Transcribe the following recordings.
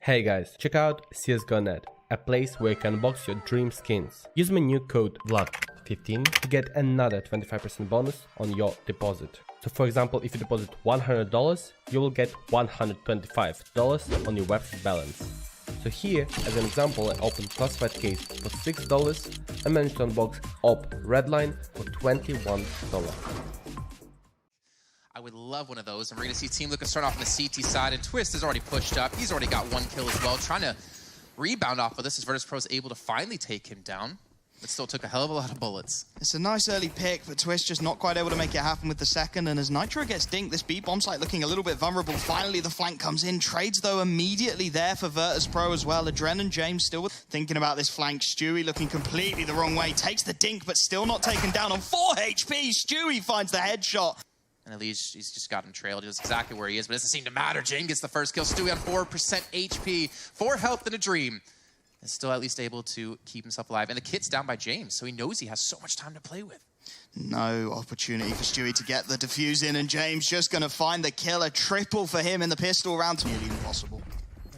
Hey guys, check out CSGO.net, a place where you can unbox your dream skins. Use my new code VLAD15 to get another 25% bonus on your deposit. So for example, if you deposit $100, you will get $125 on your website balance. So here, as an example, I opened classified case for $6 and managed to unbox OP Redline for $21. I would love one of those, and we're going to see Team Liquid start off on the CT side, and Twist has already pushed up. He's already got one kill as well, trying to rebound off of this as Virtus.pro is able to finally take him down. It still took a hell of a lot of bullets. It's a nice early pick, but Twist just not quite able to make it happen with the second, and as Nitro gets dinked, this B bomb site looking a little bit vulnerable. Finally, the flank comes in. Trades, though, immediately there for Virtus.pro as well. Adren and James still thinking about this flank. Stewie looking completely the wrong way. Takes the dink, but still not taken down on 4 HP. Stewie finds the headshot. And at least he's just got him trailed. He knows exactly where he is, but it doesn't seem to matter. James gets the first kill. Stewie on 4% HP, 4 health in a dream. And still at least able to keep himself alive. And the kit's down by James, so he knows he has so much time to play with. No opportunity for Stewie to get the defuse in, and James just going to find the kill. A triple for him in the pistol round. Nearly impossible.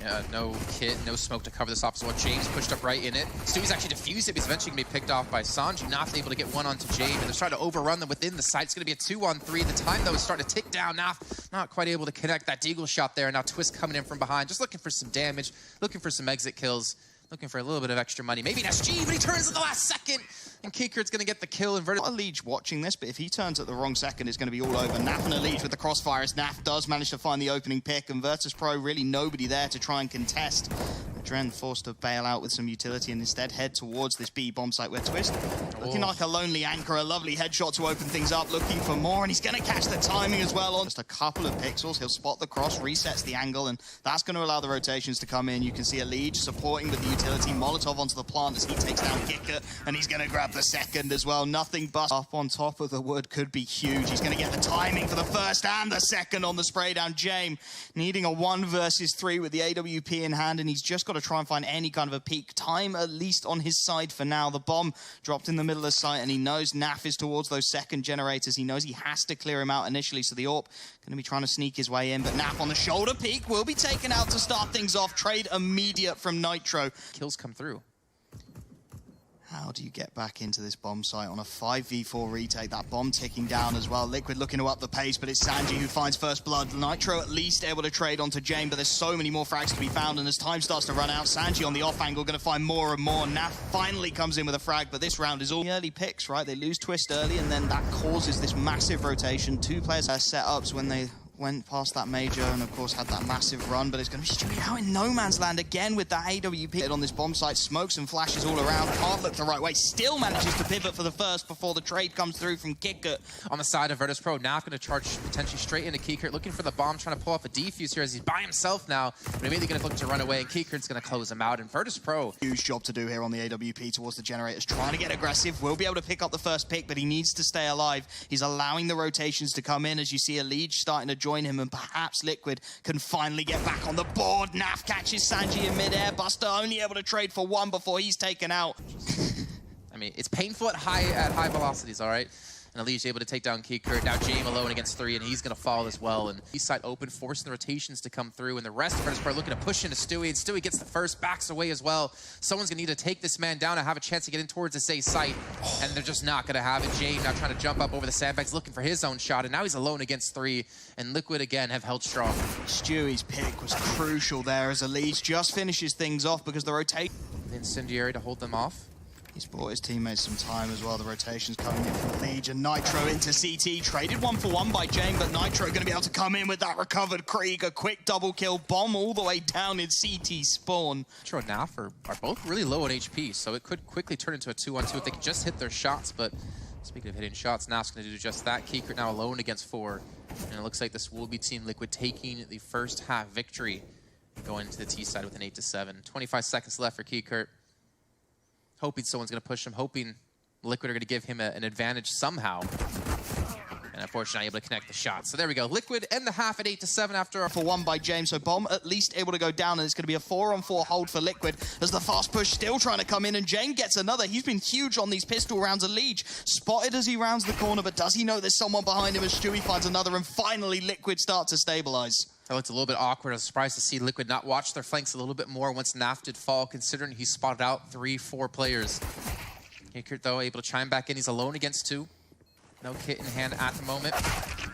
Yeah, no kit, no smoke to cover this off. So James pushed up right in it. Stewie's actually defused it, but he's eventually going to be picked off by Sanji. Naf able to get one onto James, and they're trying to overrun them within the site. It's going to be a 2-on-3. The time, though, is starting to tick down. Naf not quite able to connect that deagle shot there. And now Twist coming in from behind, just looking for some damage, looking for some exit kills, looking for a little bit of extra money. Maybe an SG, but he turns at the last second. And Kikert's going to get the kill. And Not a Liege watching this, but if he turns at the wrong second, it's going to be all over. Naf and a Liege with the crossfire as Naf does manage to find the opening pick. And Virtus.pro, really nobody there to try and contest. Adren forced to bail out with some utility and instead head towards this B bomb site where Twist looking like a lonely anchor. A lovely headshot to open things up, looking for more. And he's going to catch the timing as well on just a couple of pixels. He'll spot the cross, resets the angle, and that's going to allow the rotations to come in. You can see a Liege supporting with the utility. Molotov onto the plant as he takes down Kicker, and he's going to grab the second as well. Nothing but up on top of the wood could be huge. He's going to get the timing for the first and the second on the spray down. James needing a 1 versus 3 with the AWP in hand, and he's just got to try and find any kind of a peak time, at least on his side for now. The bomb dropped in the middle of the site, and he knows Naf is towards those second generators. He knows he has to clear him out initially, so the AWP going to be trying to sneak his way in, but Naf on the shoulder peak will be taken out to start things off. Trade immediate from Nitro. Kills come through. How do you get back into this bomb site on a 5v4 retake? That bomb ticking down as well. Liquid looking to up the pace, but it's Sanji who finds first blood. Nitro at least able to trade onto Jane, but there's so many more frags to be found, and as time starts to run out, Sanji on the off angle going to find more and more. Naf finally comes in with a frag, but this round is all the early picks, right? They lose Twist early, and then that causes this massive rotation. 2 players have setups when they went past that major and, of course, had that massive run, but it's going to be Stewie out in no man's land again with that AWP on this bomb site. Smokes and flashes all around. Can't look the right way. Still manages to pivot for the first before the trade comes through from Kicker. On the side of Virtus.pro, now going to charge potentially straight into Kiker, looking for the bomb, trying to pull off a defuse here as he's by himself now, but immediately going to look to run away, and Kiker's going to close him out. And Virtus.pro, huge job to do here on the AWP towards the generators, trying to get aggressive. Will be able to pick up the first pick, but he needs to stay alive. He's allowing the rotations to come in as you see a Liege starting to join him, and perhaps Liquid can finally get back on the board. Naf catches Sanji in midair. Buster only able to trade for 1 before he's taken out. I mean, it's painful at high velocities, all right? And Ali's able to take down Kiker. Now James alone against 3, and he's going to fall as well. And east side open, forcing the rotations to come through. And the rest of Virtus.pro looking to push into Stewie. And Stewie gets the first, backs away as well. Someone's going to need to take this man down and have a chance to get in towards the safe site. And they're just not going to have it. James now trying to jump up over the sandbags, looking for his own shot. And now he's alone against 3. And Liquid, again, have held strong. Stewie's pick was crucial there as Elise just finishes things off because the rotation... Incendiary to hold them off. He's bought his teammates some time as well. The rotation's coming in from Legion. Nitro into CT. Traded 1 for 1 by Jane, but Nitro going to be able to come in with that recovered Krieg. A quick double kill. Bomb all the way down in CT spawn. Nitro and Naf are both really low on HP, so it could quickly turn into a 2-on-2 if they could just hit their shots. But speaking of hitting shots, Naf's going to do just that. Kiker now alone against 4. And it looks like this will be Team Liquid taking the first half victory, going to the T side with an 8-7. 25 seconds left for Kiker. Hoping someone's going to push him, hoping Liquid are going to give him an advantage somehow. And unfortunately, not able to connect the shot. So there we go. Liquid end the half at 8-7 after. For one by James, so Bomb at least able to go down, and it's going to be a 4-on-4 hold for Liquid as the fast push still trying to come in, and James gets another. He's been huge on these pistol rounds. Liege spotted as he rounds the corner, but does he know there's someone behind him as Stewie finds another, and finally Liquid start to stabilize. That looked a little bit awkward. I was surprised to see Liquid not watch their flanks a little bit more once Naf did fall, considering he spotted out 3-4 players. Hickert, though, able to chime back in. He's alone against 2. No kit in hand at the moment.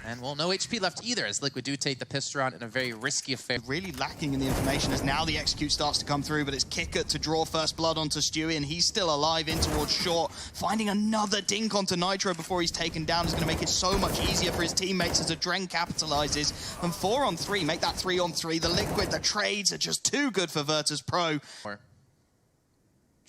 And, well, no HP left either, as Liquid do take the pistol round in a very risky affair. Really lacking in the information as now the execute starts to come through, but it's Kickert to draw first blood onto Stewie, and he's still alive in towards short. Finding another dink onto Nitro before he's taken down is going to make it so much easier for his teammates as Adren capitalizes. And 4-on-3, make that 3-on-3. The Liquid, the trades are just too good for Virtus.pro.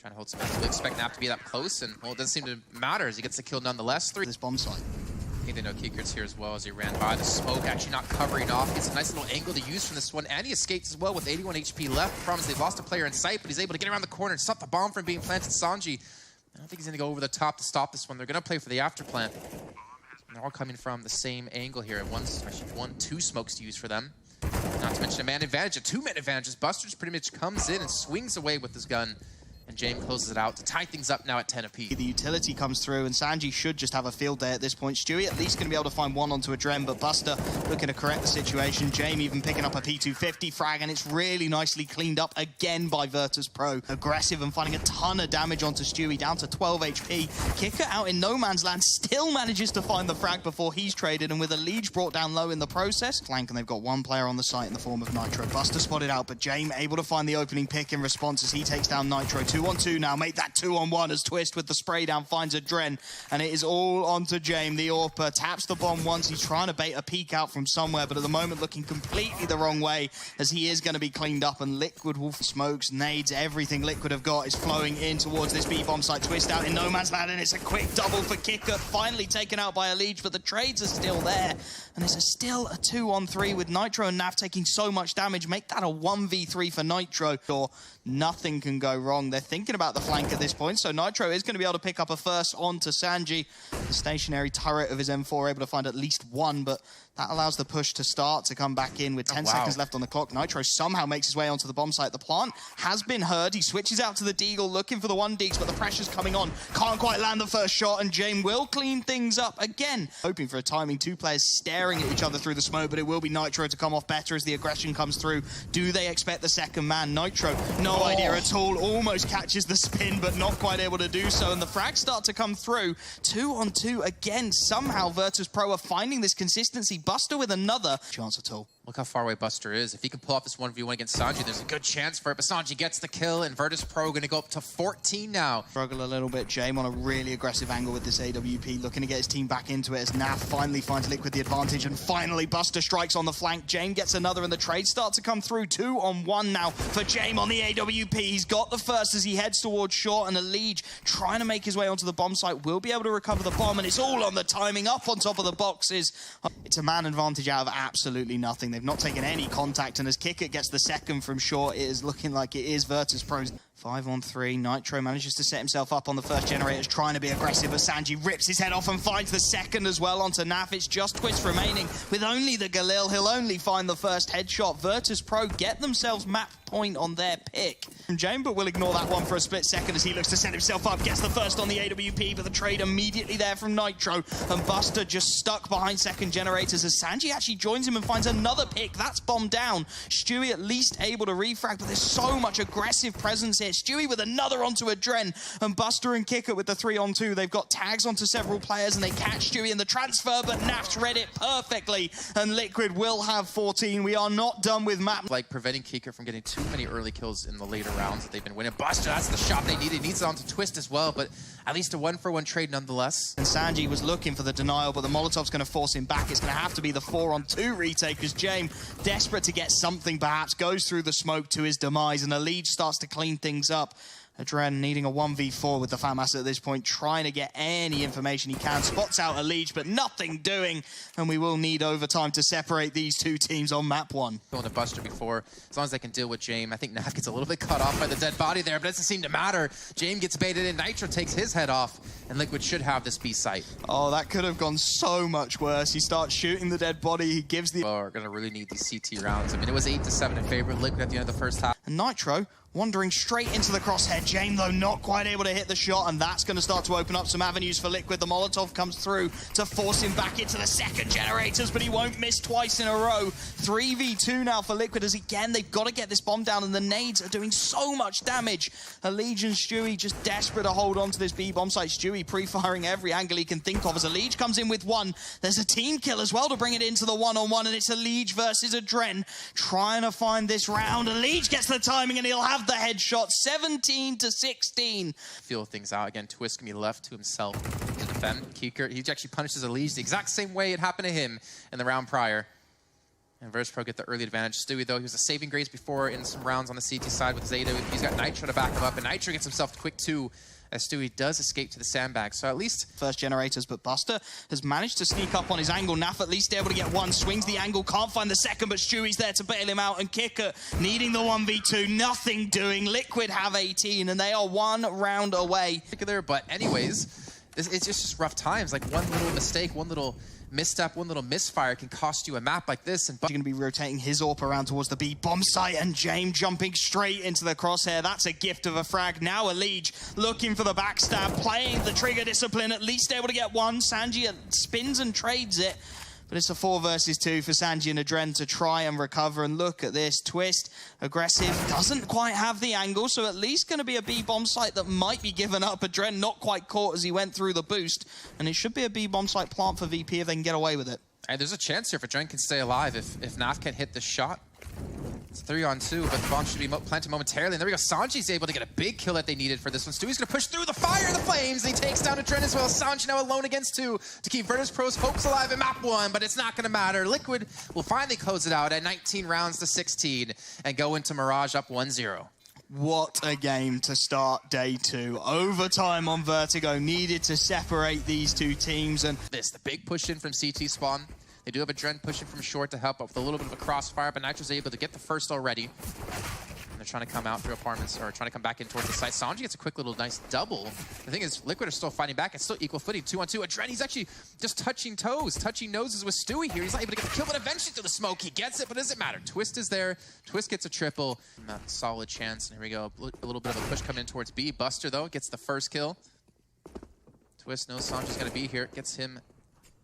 Trying to hold some. We expect Nap to be that close, and, well, it doesn't seem to matter as he gets the kill nonetheless. This bomb site. I think they know Kiekert's here as well as he ran by. The smoke actually not covering off. Gets a nice little angle to use from this one, and he escapes as well with 81 HP left. Promise they've lost a player in sight, but he's able to get around the corner and stop the bomb from being planted. Sanji, I don't think he's going to go over the top to stop this one. They're going to play for the after plant. And they're all coming from the same angle here. And actually two smokes to use for them. Not to mention a man advantage, a 2-man advantage. As Buster just pretty much comes in and swings away with his gun. And James closes it out to tie things up now at 10 apiece. The utility comes through, and Sanji should just have a field day at this point. Stewie at least going to be able to find one onto Adren, but Buster looking to correct the situation. James even picking up a P250 frag, and it's really nicely cleaned up again by Virtus.pro. Aggressive and finding a ton of damage onto Stewie, down to 12 HP. Kicker out in no man's land, still manages to find the frag before he's traded, and with a Liege brought down low in the process. Flank, and they've got one player on the site in the form of Nitro. Buster spotted out, but James able to find the opening pick in response as he takes down Nitro. 2-on-2 now, make that 2-on-1 as Twist with the spray down finds Adren, and it is all onto James. The AWPer taps the bomb once. He's trying to bait a peek out from somewhere, but at the moment looking completely the wrong way as he is going to be cleaned up, and Liquid Wolf smokes, nades, everything Liquid have got is flowing in towards this B-bomb site. Twist out in no man's land, and it's a quick double for Kicker, finally taken out by a Liege, but the trades are still there, and it's still a 2-on-3 with Nitro and Nav taking so much damage. Make that a 1v3 for Nitro, or nothing can go wrong. They're thinking about the flank at this point, so Nitro is going to be able to pick up a first onto Sanji. The stationary turret of his M4 able to find at least one, but that allows the push to start to come back in with 10 seconds left on the clock. Nitro somehow makes his way onto the bomb site. The plant has been heard. He switches out to the Deagle looking for the 1-Deeks, but the pressure's coming on. Can't quite land the first shot, and James will clean things up again. Hoping for a timing. 2 players staring at each other through the smoke, but it will be Nitro to come off better as the aggression comes through. Do they expect the second man? Nitro, no idea at all. Almost catches the spin, but not quite able to do so, and the frags start to come through. 2-on-2 again. Somehow Virtus.pro are finding this consistency. Buster with another chance at all. Look how far away Buster is. If he can pull off this 1v1 against Sanji, there's a good chance for it. But Sanji gets the kill, and Virtus.pro going to go up to 14 now. Struggle a little bit. James on a really aggressive angle with this AWP, looking to get his team back into it as Naf finally finds Liquid the advantage, and finally Buster strikes on the flank. James gets another, and the trades start to come through. 2-on-1 now for James on the AWP. He's got the first as he heads towards short, and a Liege trying to make his way onto the bomb site will be able to recover the bomb, and it's all on the timing up on top of the boxes. It's a man advantage out of absolutely nothing. They've not taken any contact, and as Kickert gets the second from short, it is looking like it is Virtus.pro's 5-on-3. Nitro manages to set himself up on the first generators, trying to be aggressive, as Sanji rips his head off and finds the second as well onto Naf. It's just Twist remaining with only the Galil. He'll only find the first headshot. Virtus.pro get themselves map point on their pick from James, but we'll ignore that one for a split second as he looks to set himself up, gets the first on the AWP, but the trade immediately there from Nitro, and Buster just stuck behind second generators as Sanji actually joins him and finds another pick. That's bombed down. Stewie at least able to refrag, but there's so much aggressive presence here. Stewie with another onto Adren, and Buster and Kicker with the 3-on-2. They've got tags onto several players, and they catch Stewie in the transfer, but Naf's read it perfectly, and Liquid will have 14. We are not done with map. Like preventing Kicker from getting too many early kills in the later rounds that they've been winning. Buster, that's the shot they needed. Needs it onto Twist as well, but at least a 1-for-1 trade nonetheless. And Sanji was looking for the denial, but the Molotov's going to force him back. It's going to have to be the 4-on-2 retake, because James, desperate to get something perhaps, goes through the smoke to his demise, and a Liege starts to clean things up. Adren needing a 1v4 with the FAMAS at this point, trying to get any information he can. Spots out a Leech, but nothing doing, and we will need overtime to separate these two teams on map 1. Going to Buster before, as long as they can deal with Jame. I think Naf gets a little bit cut off by the dead body there, but it doesn't seem to matter. Jame gets baited in, Nitro takes his head off, and Liquid should have this B site. Oh, that could have gone so much worse. He starts shooting the dead body, he gives the... Well, we're going to really need these CT rounds. I mean, it was 8-7 in favor of Liquid at the end of the first half. And Nitro wandering straight into the crosshair. Jame, though, not quite able to hit the shot, and that's going to start to open up some avenues for Liquid. The Molotov comes through to force him back into the second generators, but he won't miss twice in a row. 3v2 now for Liquid, as again, they've got to get this bomb down, and the nades are doing so much damage. Allegiant Stewie just desperate to hold on to this B bomb site. Stewie pre-firing every angle he can think of as Allegiant comes in with one. There's a team kill as well to bring it into the one-on-one, and it's Allegiant versus Adren trying to find this round. Allegiant gets the timing, and he'll have the headshot. 17-16. Feel things out again. Twist can be left to himself to defend. Keeker, he actually punishes Elise the exact same way it happened to him in the round prior. And Virtus.pro get the early advantage. Stewie, though, he was a saving grace before in some rounds on the CT side with Zeta. He's got Nitro to back him up, and Nitro gets himself quick too, as Stewie does escape to the sandbag. So at least first generators, but Buster has managed to sneak up on his angle. Naf at least able to get one, swings the angle, can't find the second, but Stewie's there to bail him out, and Kicker needing the 1v2, nothing doing. Liquid have 18, and they are one round away. But anyways, it's just rough times. Like one little mistake, one little misstep, one little misfire can cost you a map like this. And he's going to be rotating his AWP around towards the B bomb site, and Jame jumping straight into the crosshair. That's a gift of a frag. Now Allegiant looking for the backstab, playing the trigger discipline, at least able to get one. Sanji spins and trades it, but it's a 4 versus 2 for Sanji and Adren to try and recover. And look at this, Twist, aggressive, doesn't quite have the angle, so at least going to be a B bomb site that might be given up. Adren not quite caught as he went through the boost, and it should be a B bomb site plant for VP if they can get away with it. And there's a chance here if Adren can stay alive, if Naf can hit the shot. It's 3-on-2, but the bomb should be planted momentarily. And there we go. Sanji's able to get a big kill that they needed for this one. Stewie's going to push through the fire and the flames. And he takes down Adren as well. Sanji now alone against 2 to keep Virtus.pro's hopes alive in map 1, but it's not going to matter. Liquid will finally close it out at 19 rounds to 16 and go into Mirage up 1-0. What a game to start day 2. Overtime on Vertigo needed to separate these two teams. And the big push in from CT spawn. They do have Adren pushing from short to help up with a little bit of a crossfire, but Nitro's able to get the first already. And they're trying to come out through apartments, or trying to come back in towards the site. Sanji gets a quick little nice double. The thing is, Liquid are still fighting back. It's still equal footing, 2-on-2. Adren, he's actually just touching toes, touching noses with Stewie here. He's not able to get the kill, but eventually through the smoke, he gets it, but does it matter? Twist is there. Twist gets a triple. Solid chance, and here we go. A little bit of a push coming in towards B. Buster, though, gets the first kill. Twist knows Sanji's going to be here. Gets him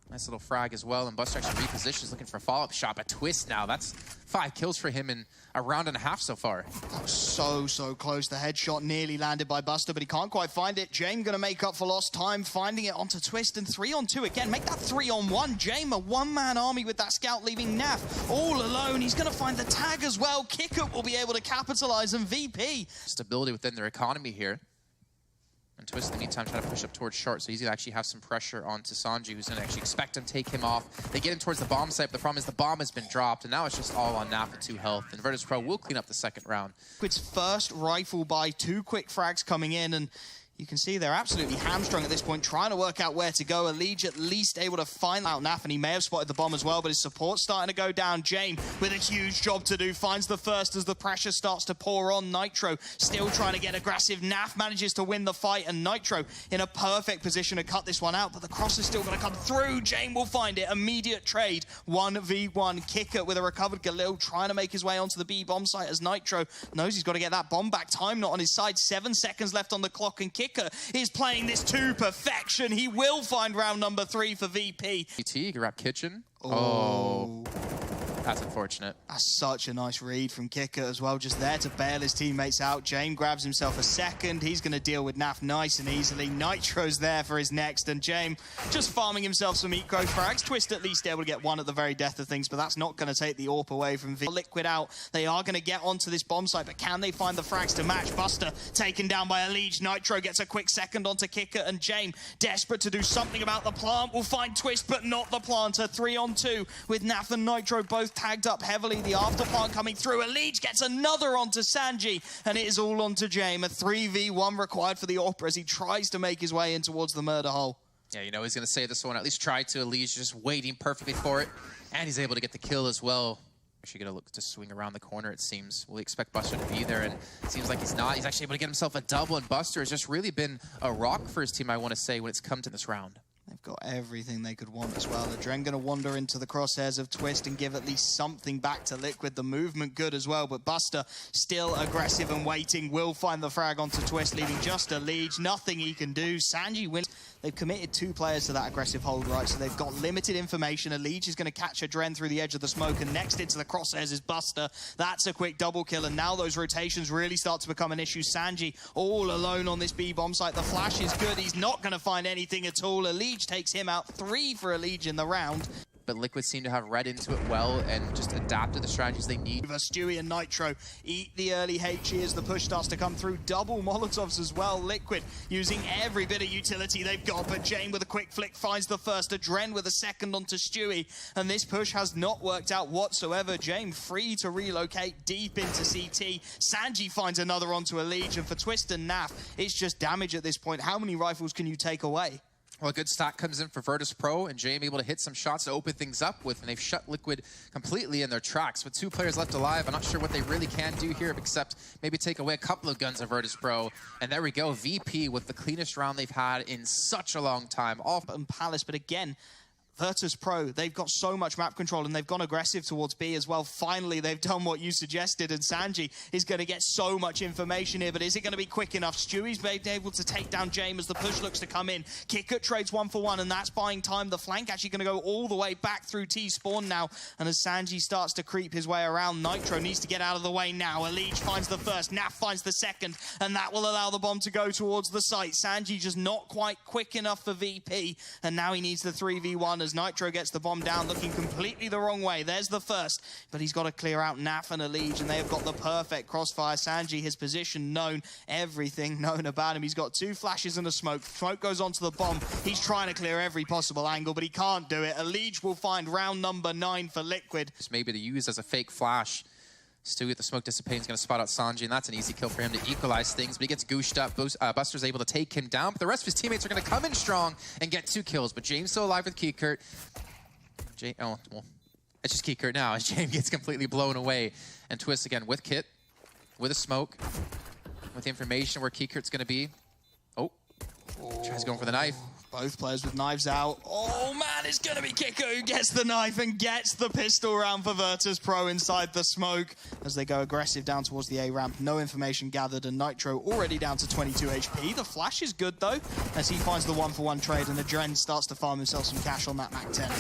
nice little frag as well, and Buster actually repositions, looking for a follow-up shot. But Twist now, that's 5 kills for him in a round and a half so far. That was so close. The headshot nearly landed by Buster, but he can't quite find it. Jame going to make up for lost time, finding it onto Twist, and 3-on-2 again. Make that 3-on-1. Jame, a one-man army with that scout, leaving Naf all alone. He's going to find the tag as well. Kicker will be able to capitalize, and VP. Stability within their economy here. And Twist in the meantime trying to push up towards short, so he's going to actually have some pressure onto Sanji, who's going to actually expect him to take him off. They get him towards the bomb site, but the problem is the bomb has been dropped, and now it's just all on Naf with 2 health. And Virtus.pro will clean up the second round. Liquid's first rifle by 2 quick frags coming in, and you can see they're absolutely hamstrung at this point, trying to work out where to go. Allegiant at least able to find out Naf, and he may have spotted the bomb as well, but his support's starting to go down. Jame with a huge job to do, finds the first as the pressure starts to pour on. Nitro still trying to get aggressive. Naf manages to win the fight, and Nitro in a perfect position to cut this one out, but the cross is still going to come through. Jame will find it. Immediate trade, 1v1. Kicker with a recovered Galil trying to make his way onto the B bomb site, as Nitro knows he's got to get that bomb back. Time not on his side. 7 seconds left on the clock, and Kicker is playing this to perfection. He will find round number 3 for VP. ET, grab kitchen. Oh. That's unfortunate. That's such a nice read from Kicker as well, just there to bail his teammates out. Jame grabs himself a second. He's going to deal with Naf nice and easily. Nitro's there for his next, and Jame just farming himself some eco frags. Twist at least able to get one at the very death of things, but that's not going to take the AWP away from Liquid out. They are going to get onto this bomb site, but can they find the frags to match? Buster taken down by Allegiant. Nitro gets a quick second onto Kicker, and Jame, desperate to do something about the plant, will find Twist, but not the planter. 3-on-2 with Naf and Nitro both tagged up heavily. The afterplant coming through. Elij gets another onto Sanji, and it is all onto James. A 3v1 required for the Opera as he tries to make his way in towards the murder hole. Yeah, you know he's going to say this one. At least try to. Elij just waiting perfectly for it, and he's able to get the kill as well. Actually going to look to swing around the corner, it seems. Will he expect Buster to be there? And it seems like he's not. He's actually able to get himself a double, and Buster has just really been a rock for his team, I want to say, when it's come to this round. They've got everything they could want as well. Adren going to wander into the crosshairs of Twist and give at least something back to Liquid. The movement good as well, but Buster still aggressive and waiting. Will find the frag onto Twist, leaving just Elij. Nothing he can do. Sanji wins. They've committed 2 players to that aggressive hold, right? So they've got limited information. Elij is going to catch Adren through the edge of the smoke, and next into the crosshairs is Buster. That's a quick double kill, and now those rotations really start to become an issue. Sanji all alone on this B-bomb site. The flash is good. He's not going to find anything at all. Elij takes him out. 3 for Elij in the round. But Liquid seem to have read into it well and just adapted the strategies they need. Stewie and Nitro eat the early HE as the push starts to come through. Double Molotovs as well. Liquid using every bit of utility they've got, but Jane with a quick flick finds the first. Adren with a second onto Stewie, and this push has not worked out whatsoever. Jane free to relocate deep into CT. Sanji finds another onto Elij, and for Twist and Naf, it's just damage at this point. How many rifles can you take away? Well, a good stack comes in for Virtus.pro, and JM able to hit some shots to open things up with, and they've shut Liquid completely in their tracks. With 2 players left alive, I'm not sure what they really can do here, except maybe take away a couple of guns of Virtus.pro. And there we go, VP with the cleanest round they've had in such a long time. Off and Palace, but again, Virtus.pro, they've got so much map control and they've gone aggressive towards B as well. Finally, they've done what you suggested, and Sanji is going to get so much information here, but is it going to be quick enough? Stewie's been able to take down James as the push looks to come in. Kickert trades 1 for 1, and that's buying time. The flank actually going to go all the way back through T-spawn now, and as Sanji starts to creep his way around, Nitro needs to get out of the way now. Elij finds the first, Naf finds the second, and that will allow the bomb to go towards the site. Sanji just not quite quick enough for VP, and now he needs the 3v1 as Nitro gets the bomb down, looking completely the wrong way. There's the first, but he's got to clear out Naf and Elij, and they have got the perfect crossfire. Sanji, his position known, everything known about him. He's got 2 flashes and a smoke. Smoke goes onto the bomb. He's trying to clear every possible angle, but he can't do it. Elij will find round number 9 for Liquid. Maybe to use as a fake flash. Stewie with the smoke dissipating is going to spot out Sanji, and that's an easy kill for him to equalize things, but he gets gooshed up. Buster's able to take him down, but the rest of his teammates are going to come in strong and get 2 kills, but James still alive with Kiekert. Oh, well, it's just Kiekert now as James gets completely blown away. And Twist again with Kit, with a smoke, with the information where Kiekert's going to be. Oh, tries going for the knife. Both players with knives out. Oh man, it's going to be Kiko who gets the knife and gets the pistol round for Virtus.pro inside the smoke as they go aggressive down towards the A ramp. No information gathered, and Nitro already down to 22 HP. The flash is good though as he finds the 1-for-1 trade, and Adren starts to farm himself some cash on that Mac 10.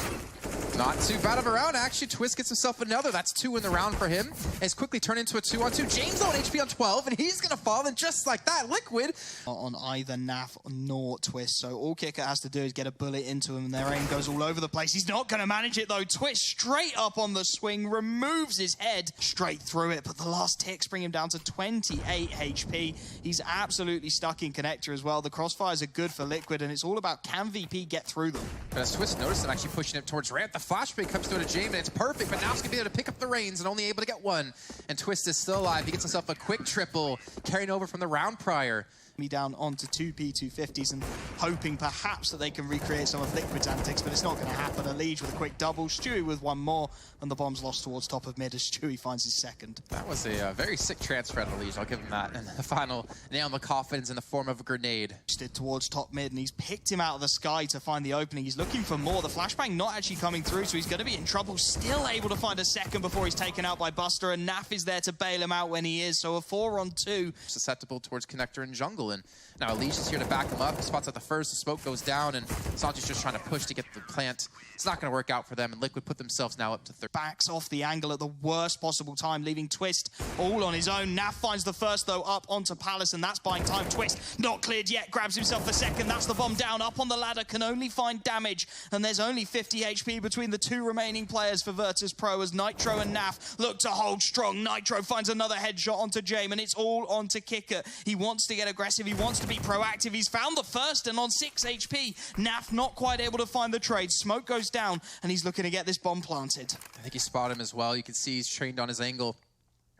Not too bad of a round, actually. Twist gets himself another. That's 2 in the round for him. It's quickly turned into a 2-on-2. James on HP on 12, and he's going to fall, and just like that, Liquid. On either Naf nor Twist, so all Kicker has to do is get a bullet into him, and their aim goes all over the place. He's not going to manage it, though. Twist straight up on the swing, removes his head straight through it, but the last ticks bring him down to 28 HP. He's absolutely stuck in connector as well. The crossfires are good for Liquid, and it's all about can VP get through them. But as Twist noticed him actually pushing it towards ramp, the flashbang comes through to James, and it's perfect, but now he's going to be able to pick up the reins and only able to get 1. And Twist is still alive. He gets himself a quick triple, carrying over from the round prior. Me down onto 2 P250s and hoping perhaps that they can recreate some of Liquid's antics, but it's not going to happen. Elij with a quick double, Stewie with 1 more, and the bomb's lost towards top of mid as Stewie finds his second. That was a very sick transfer at Elij, I'll give him that. And the final nail in the coffin's in the form of a grenade. Towards top mid, and he's picked him out of the sky to find the opening. He's looking for more. The flashbang not actually coming through, so he's going to be in trouble. Still able to find a second before he's taken out by Buster, and Naf is there to bail him out when he is, so a 4-on-2. Susceptible towards connector and jungle, and now Elij is here to back him up. He spots out the first, the smoke goes down, and Sanji's just trying to push to get the plant. It's not going to work out for them, and Liquid put themselves now up to 3rd. Backs off the angle at the worst possible time, leaving Twist all on his own. Naf finds the first, though, up onto Palace, and that's buying time. Twist not cleared yet, grabs himself the second. That's the bomb down, up on the ladder, can only find damage, and there's only 50 HP between the 2 remaining players for Virtus.pro as Nitro and Naf look to hold strong. Nitro finds another headshot onto James, and it's all onto Kicker. He wants to get aggressive aggressive. He wants to be proactive. He's found the first and on 6 HP. Naf not quite able to find the trade. Smoke goes down and he's looking to get this bomb planted. I think he spotted him as well. You can see he's trained on his angle.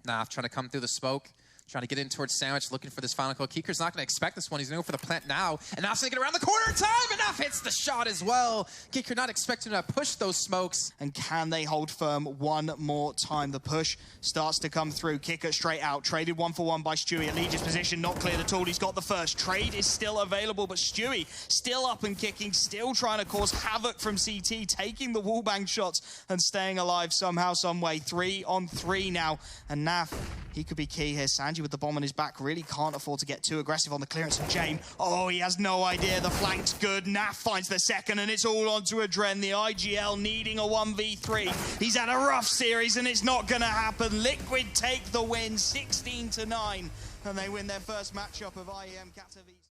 Naf trying to come through the smoke. Trying to get in towards Sandwich, looking for this final kill. Keeker's not going to expect this one. He's going to go for the plant now. And Naf's going to get around the corner in time. And Naf hits the shot as well. Keeker not expecting to push those smokes. And can they hold firm one more time? The push starts to come through. Kicker straight out. Traded 1-for-1 by Stewie. Allegia's position not cleared at all. He's got the first. Trade is still available, but Stewie still up and kicking, still trying to cause havoc from CT, taking the wallbang shots and staying alive somehow, some way. 3-on-3 now. And Naf, he could be key here. Sanji with the bomb on his back really can't afford to get too aggressive on the clearance of Jame. Oh, he has no idea. The flank's good. Naf finds the second, and it's all onto Adren. The IGL needing a 1v3. He's had a rough series, and it's not going to happen. Liquid take the win, 16-9, and they win their first matchup of IEM Katowice.